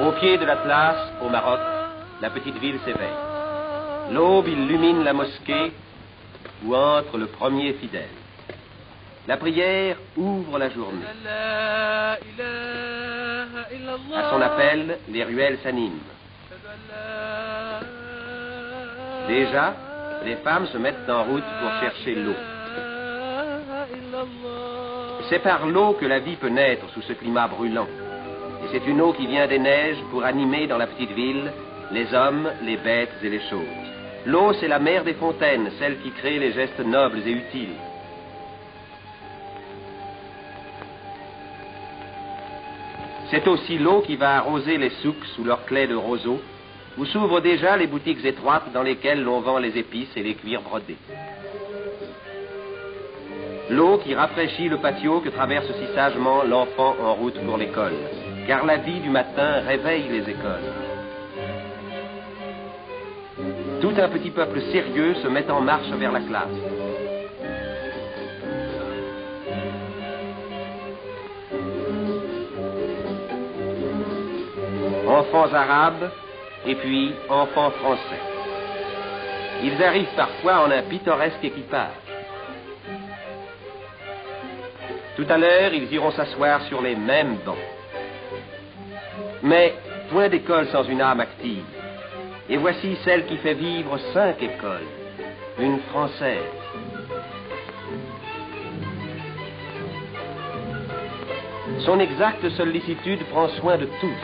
Au pied de l'Atlas, au Maroc, la petite ville s'éveille. L'aube illumine la mosquée où entre le premier fidèle. La prière ouvre la journée. À son appel, les ruelles s'animent. Déjà, les femmes se mettent en route pour chercher l'eau. C'est par l'eau que la vie peut naître sous ce climat brûlant. Et c'est une eau qui vient des neiges pour animer dans la petite ville les hommes, les bêtes et les choses. L'eau, c'est la mère des fontaines, celle qui crée les gestes nobles et utiles. C'est aussi l'eau qui va arroser les souks sous leurs claies de roseaux, où s'ouvrent déjà les boutiques étroites dans lesquelles l'on vend les épices et les cuirs brodés. L'eau qui rafraîchit le patio que traverse si sagement l'enfant en route pour l'école, car la vie du matin réveille les écoles. Tout un petit peuple sérieux se met en marche vers la classe. Enfants arabes et puis enfants français. Ils arrivent parfois en un pittoresque équipage. Tout à l'heure, ils iront s'asseoir sur les mêmes bancs. Mais point d'école sans une âme active. Et voici celle qui fait vivre 5 écoles, une française. Son exacte sollicitude prend soin de tous.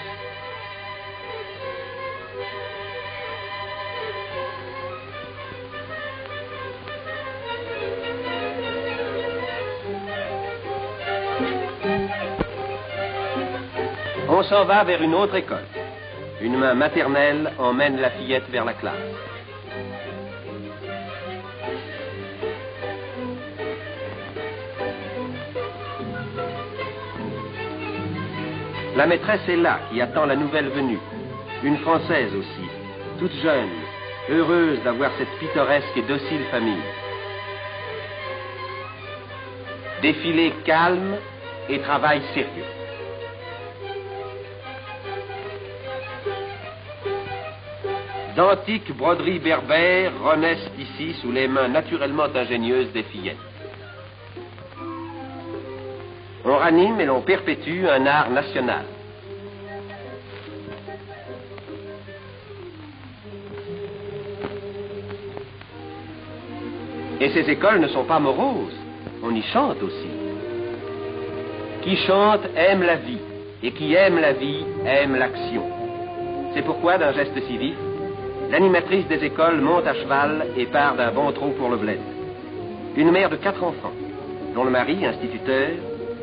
On s'en va vers une autre école. Une main maternelle emmène la fillette vers la classe. La maîtresse est là, qui attend la nouvelle venue. Une Française aussi, toute jeune, heureuse d'avoir cette pittoresque et docile famille. Défilé calme et travail sérieux. D'antiques broderies berbères renaissent ici sous les mains naturellement ingénieuses des fillettes. On ranime et l'on perpétue un art national. Et ces écoles ne sont pas moroses, on y chante aussi. Qui chante aime la vie, et qui aime la vie aime l'action. C'est pourquoi, d'un geste si vif, l'animatrice des écoles monte à cheval et part d'un bon trot pour le bled. Une mère de 4 enfants, dont le mari, instituteur,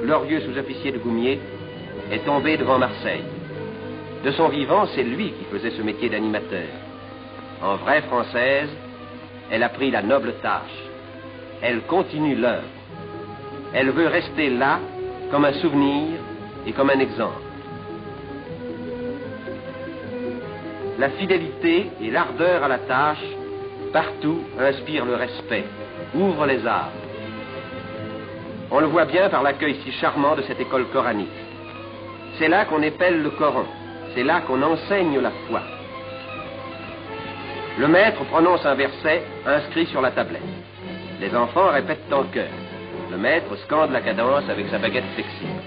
glorieux sous-officier de Goumier, est tombé devant Marseille. De son vivant, c'est lui qui faisait ce métier d'animateur. En vraie Française, elle a pris la noble tâche. Elle continue l'œuvre. Elle veut rester là comme un souvenir et comme un exemple. La fidélité et l'ardeur à la tâche, partout, inspirent le respect, ouvrent les âmes. On le voit bien par l'accueil si charmant de cette école coranique. C'est là qu'on épelle le Coran, c'est là qu'on enseigne la foi. Le maître prononce un verset inscrit sur la tablette. Les enfants répètent en chœur. Le maître scande la cadence avec sa baguette flexible.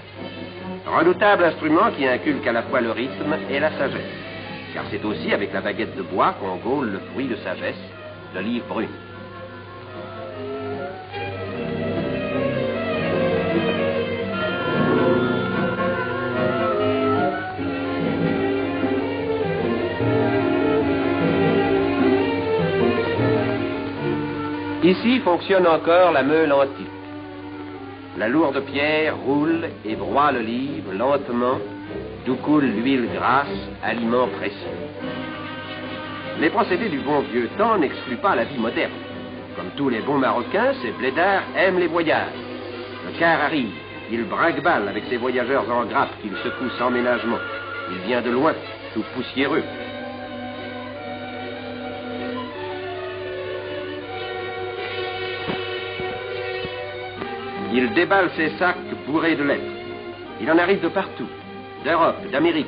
Redoutable instrument qui inculque à la fois le rythme et la sagesse. Car c'est aussi avec la baguette de bois qu'on gaule le fruit de sagesse, l'olive brune. Ici fonctionne encore la meule antique. La lourde pierre roule et broie l'olive lentement, d'où coule l'huile grasse, aliment précieux. Les procédés du bon vieux temps n'excluent pas la vie moderne. Comme tous les bons Marocains, ces blédards aiment les voyages. Le car arrive, il brinque-balle avec ses voyageurs en grappe qu'il secoue sans ménagement. Il vient de loin, tout poussiéreux. Il déballe ses sacs bourrés de lettres. Il en arrive de partout, d'Europe, d'Amérique.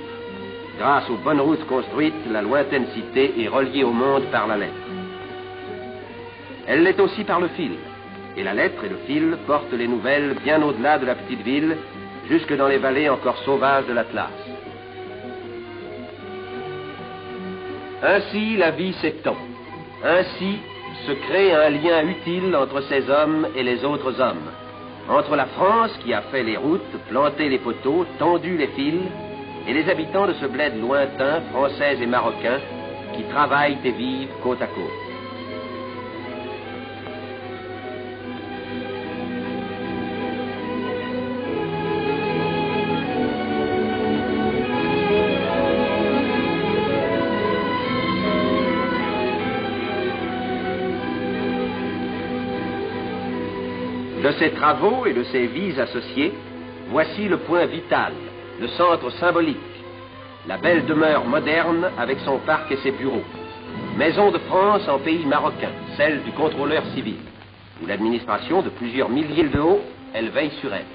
Grâce aux bonnes routes construites, la lointaine cité est reliée au monde par la lettre. Elle l'est aussi par le fil. Et la lettre et le fil portent les nouvelles bien au-delà de la petite ville, jusque dans les vallées encore sauvages de l'Atlas. Ainsi, la vie s'étend. Ainsi se crée un lien utile entre ces hommes et les autres hommes. Entre la France qui a fait les routes, planté les poteaux, tendu les fils, et les habitants de ce bled lointain, français et marocains, qui travaillent et vivent côte à côte. De ces travaux et de ces vies associées, voici le point vital, le centre symbolique, la belle demeure moderne avec son parc et ses bureaux. Maison de France en pays marocain, celle du contrôleur civil, où l'administration de plusieurs milliers de haut, elle veille sur elle.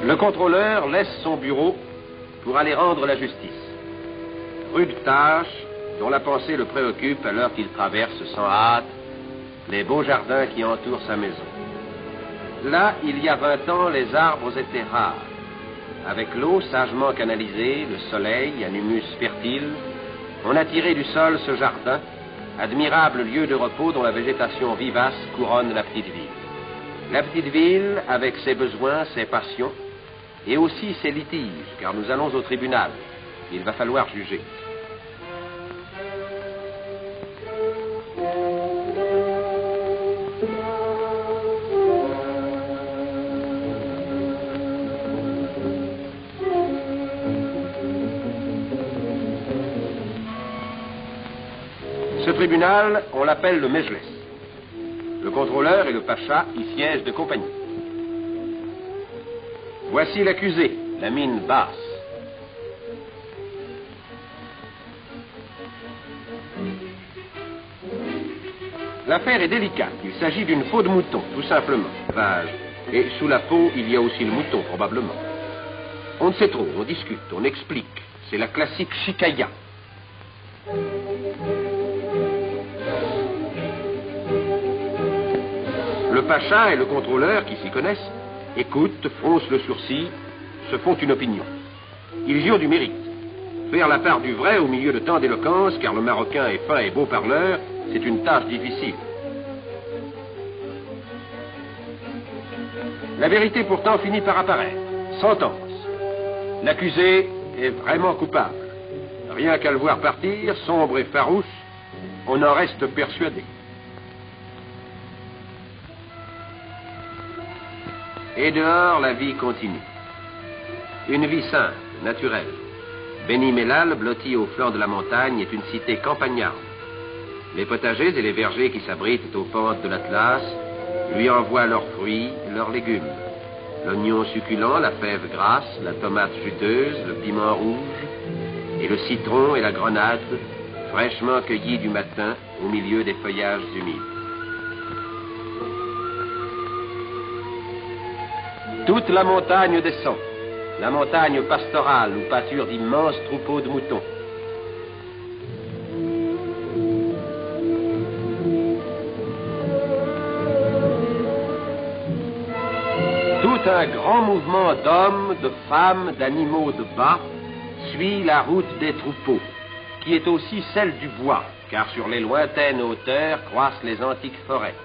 Le contrôleur laisse son bureau pour aller rendre la justice. Rude tâche dont la pensée le préoccupe alors qu'il traverse sans hâte les beaux jardins qui entourent sa maison. Là, il y a 20 ans, les arbres étaient rares. Avec l'eau sagement canalisée, le soleil, un humus fertile, on a tiré du sol ce jardin, admirable lieu de repos dont la végétation vivace couronne la petite ville. La petite ville, avec ses besoins, ses passions, et aussi ses litiges, car nous allons au tribunal. Il va falloir juger. Ce tribunal, on l'appelle le Mejles. Le contrôleur et le pacha y siègent de compagnie. Voici l'accusé, la mine basse. L'affaire est délicate. Il s'agit d'une peau de mouton, tout simplement. Vache. Et sous la peau, il y a aussi le mouton, probablement. On ne sait trop, on discute, on explique. C'est la classique chicaya. Le pacha et le contrôleur, qui s'y connaissent, écoutent, froncent le sourcil, se font une opinion. Ils y ont du mérite. Faire la part du vrai au milieu de tant d'éloquence, car le Marocain est fin et beau parleur, c'est une tâche difficile. La vérité pourtant finit par apparaître. Sentence. L'accusé est vraiment coupable. Rien qu'à le voir partir, sombre et farouche, on en reste persuadé. Et dehors, la vie continue. Une vie simple, naturelle. Beni Mellal, blotti au flanc de la montagne, est une cité campagnarde. Les potagers et les vergers qui s'abritent aux pentes de l'Atlas lui envoient leurs fruits, leurs légumes. L'oignon succulent, la fève grasse, la tomate juteuse, le piment rouge, et le citron et la grenade, fraîchement cueillis du matin au milieu des feuillages humides. Toute la montagne descend, la montagne pastorale où pâturent d'immenses troupeaux de moutons. Tout un grand mouvement d'hommes, de femmes, d'animaux de bas suit la route des troupeaux, qui est aussi celle du bois, car sur les lointaines hauteurs croissent les antiques forêts,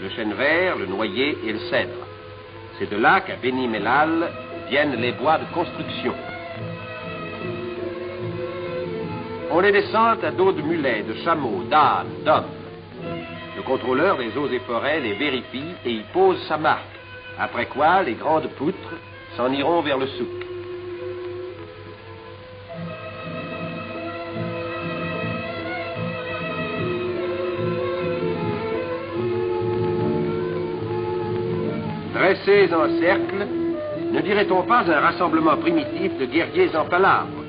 le chêne vert, le noyer et le cèdre. C'est de là qu'à Beni Mellal viennent les bois de construction. On les descend à dos de mulets, de chameaux, d'ânes, d'hommes. Le contrôleur des eaux et forêts les vérifie et y pose sa marque, après quoi les grandes poutres s'en iront vers le souk. Dressés en cercle, Ne dirait-on pas un rassemblement primitif de guerriers en palabres?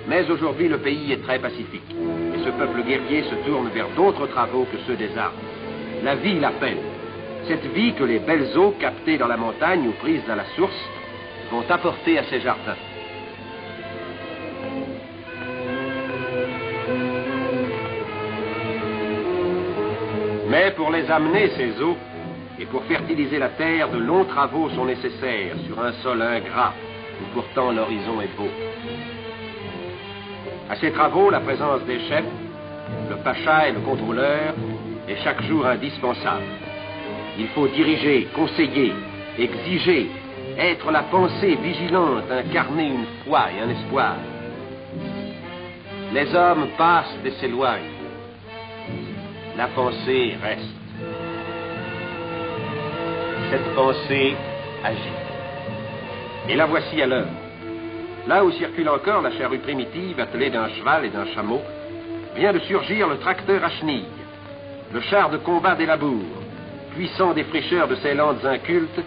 Mais aujourd'hui, le pays est très pacifique. Et ce peuple guerrier se tourne vers d'autres travaux que ceux des armes. La vie l'appelle. Cette vie que les belles eaux captées dans la montagne ou prises dans la source vont apporter à ces jardins. Mais pour les amener, ces eaux, et pour fertiliser la terre, de longs travaux sont nécessaires sur un sol ingrat où pourtant l'horizon est beau. À ces travaux, la présence des chefs, le pacha et le contrôleur, est chaque jour indispensable. Il faut diriger, conseiller, exiger, être la pensée vigilante, incarner une foi et un espoir. Les hommes passent et s'éloignent. La pensée reste. Cette pensée agit. Et la voici à l'heure. Là où circule encore la charrue primitive attelée d'un cheval et d'un chameau, vient de surgir le tracteur à chenilles, le char de combat des labours, puissant défricheur de ces landes incultes,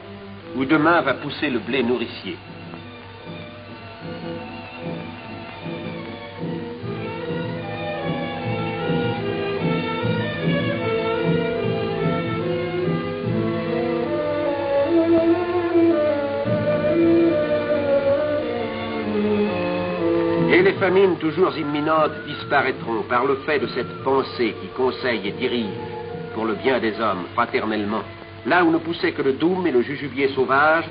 où demain va pousser le blé nourricier. Et les famines toujours imminentes disparaîtront par le fait de cette pensée qui conseille et dirige, pour le bien des hommes, fraternellement. Là où ne poussait que le doum et le jujubier sauvage,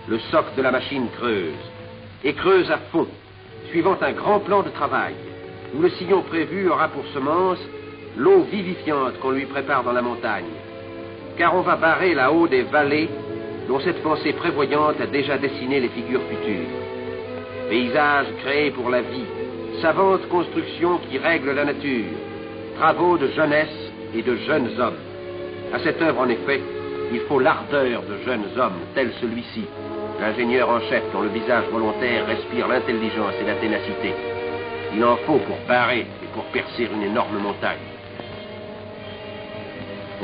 le soc de la machine creuse. Et creuse à fond, suivant un grand plan de travail, où le sillon prévu aura pour semence l'eau vivifiante qu'on lui prépare dans la montagne. Car on va barrer là-haut des vallées dont cette pensée prévoyante a déjà dessiné les figures futures. Paysages créés pour la vie, savantes constructions qui règlent la nature, travaux de jeunesse et de jeunes hommes. À cette œuvre, en effet, il faut l'ardeur de jeunes hommes, tel celui-ci, l'ingénieur en chef dont le visage volontaire respire l'intelligence et la ténacité. Il en faut pour barrer et pour percer une énorme montagne.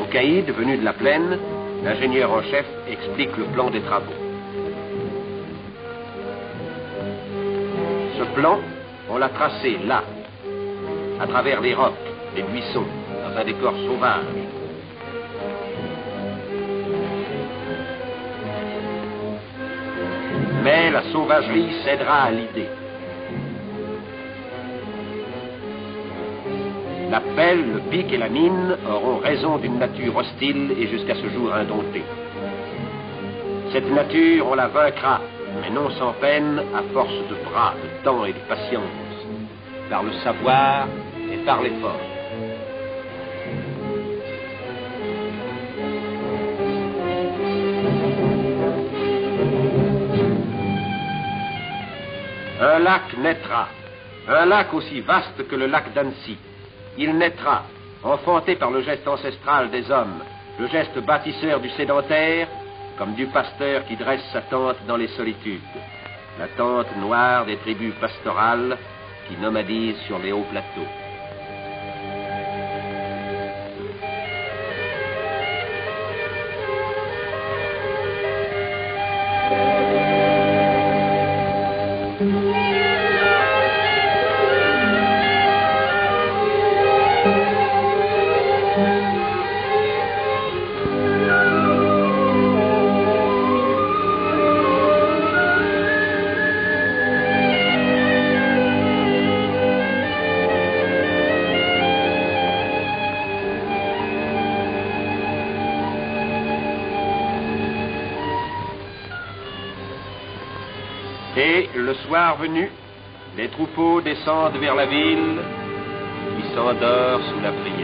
Au caïd, venu de la plaine, l'ingénieur en chef explique le plan des travaux. Ce plan, on l'a tracé là, à travers les rocs, les buissons, dans un décor sauvage. Mais la sauvagerie cédera à l'idée. La pelle, le pic et la mine auront raison d'une nature hostile et jusqu'à ce jour indomptée. Cette nature, on la vaincra, mais non sans peine, à force de bras, de temps et de patience, par le savoir et par l'effort. Un lac naîtra, un lac aussi vaste que le lac d'Annecy. Il naîtra, enfanté par le geste ancestral des hommes, le geste bâtisseur du sédentaire, comme du pasteur qui dresse sa tente dans les solitudes, la tente noire des tribus pastorales qui nomadisent sur les hauts plateaux. Et, le soir venu, les troupeaux descendent vers la ville qui s'endort sous la prière.